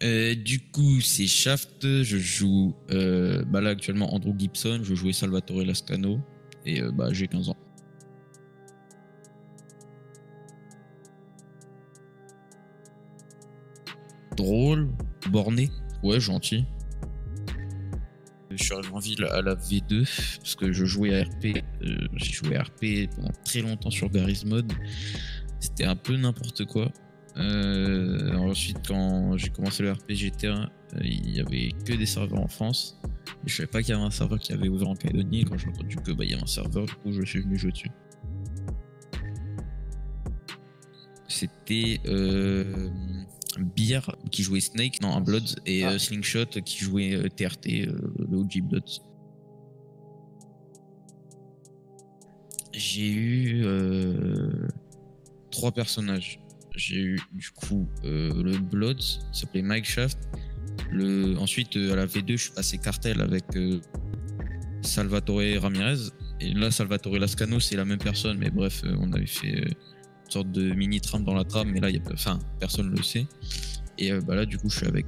Du coup, c'est Shaft. Je joue là actuellement Andrew Gibson. Je jouais Salvatore Lascano et j'ai 15 ans. Drôle, borné, ouais, gentil. Je suis arrivé en ville à la V2 parce que je jouais à RP. J'ai joué à RP pendant très longtemps sur Garry's Mod. C'était un peu n'importe quoi. Ensuite, quand j'ai commencé le RP GTA, il y avait que des serveurs en France. Et je savais pas qu'il y avait un serveur qui avait ouvert en Calédonie. Et quand j'ai entendu que il y avait un serveur, du coup, je suis venu jouer dessus. C'était Beer qui jouait Snake, non, un Bloods, et Slingshot qui jouait TRT, le OG Bloods. J'ai eu 3 personnages. J'ai eu du coup le Bloods, qui s'appelait Mike Shaft. Ensuite, à la V2, je suis passé cartel avec Salvatore Ramirez. Et là, Salvatore Lascano, c'est la même personne, mais bref, on avait fait une sorte de mini trame dans la trame, mais là, personne ne le sait. Et là, du coup, je suis avec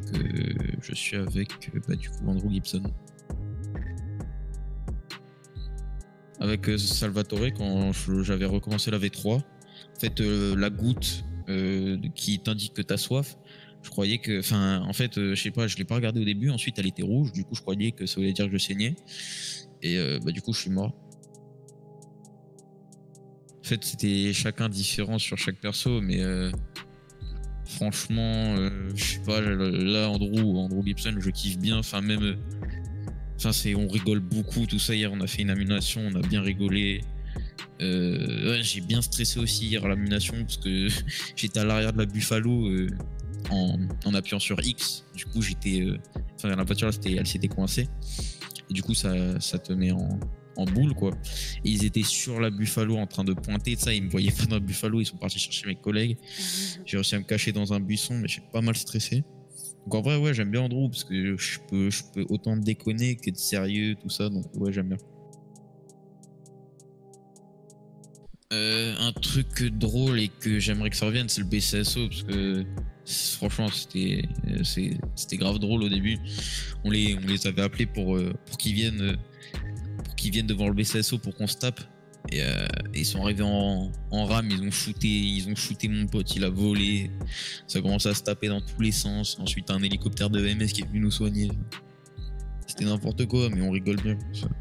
du coup, Andrew Gibson. Avec Salvatore, quand j'avais recommencé la V3, en fait, la goutte qui t'indique que t'as soif, je croyais que, en fait, je sais pas, je l'ai pas regardé au début. Ensuite, elle était rouge. Du coup, je croyais que ça voulait dire que je saignais. Et du coup, je suis mort. En fait, c'était chacun différent sur chaque perso, mais franchement, je sais pas, là, Andrew Gibson, je kiffe bien. Enfin, même, on rigole beaucoup, tout ça. Hier, on a fait une animation, on a bien rigolé. J'ai bien stressé aussi hier à l'animation parce que j'étais à l'arrière de la Buffalo en appuyant sur X. Du coup, la voiture là, elle s'était coincée. Et du coup, ça te met en boule, quoi. Et ils étaient sur la Buffalo en train de pointer, ça, ils me voyaient pas dans la Buffalo, ils sont partis chercher mes collègues. J'ai réussi à me cacher dans un buisson, mais j'ai pas mal stressé. Donc en vrai, ouais, j'aime bien Andrew parce que je peux autant déconner qu'être sérieux, tout ça, donc ouais, j'aime bien. Un truc drôle et que j'aimerais que ça revienne, c'est le BCSO parce que franchement c'était grave drôle au début. On les avait appelés pour qu'ils viennent devant le BCSO pour qu'on se tape. Et ils sont arrivés en rame, ils ont shooté mon pote, il a volé. Ça a commencé à se taper dans tous les sens. Ensuite un hélicoptère de EMS qui est venu nous soigner. C'était n'importe quoi, mais on rigole bien.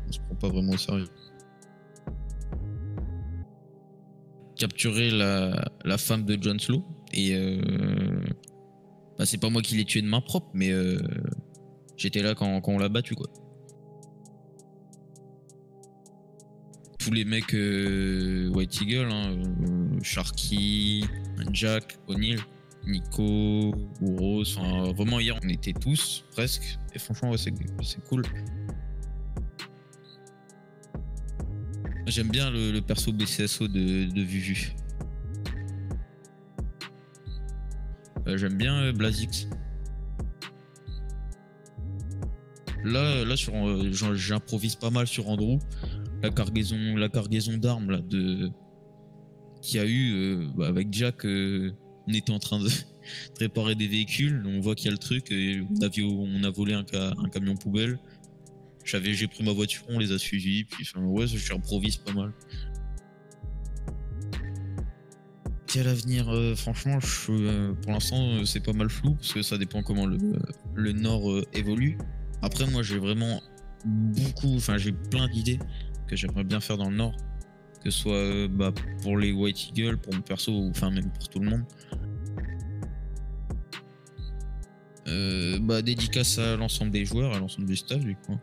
On se prend pas vraiment au sérieux. Capturer la femme de John Slow et c'est pas moi qui l'ai tué de main propre, mais j'étais là quand on l'a battu, quoi. Tous les mecs White Eagle, Sharky, Jack, O'Neill, Nico, Ouros, vraiment hier on était tous presque, et franchement ouais, c'est cool. J'aime bien le perso BCSO de Vuvu. J'aime bien Blazix. Là j'improvise pas mal sur Andrew. La cargaison d'armes là qu'il y a eu avec Jack, on était en train de réparer des véhicules, on voit qu'il y a le truc, et on a volé un camion poubelle. J'ai pris ma voiture, on les a suivis, puis ouais, j'improvise pas mal. À l'avenir, franchement, pour l'instant, c'est pas mal flou parce que ça dépend comment le Nord évolue. Après, moi, j'ai vraiment j'ai plein d'idées que j'aimerais bien faire dans le Nord, que ce soit pour les White Eagle, pour mon perso, ou même pour tout le monde. Dédicace à l'ensemble des joueurs, à l'ensemble du staff, du coup.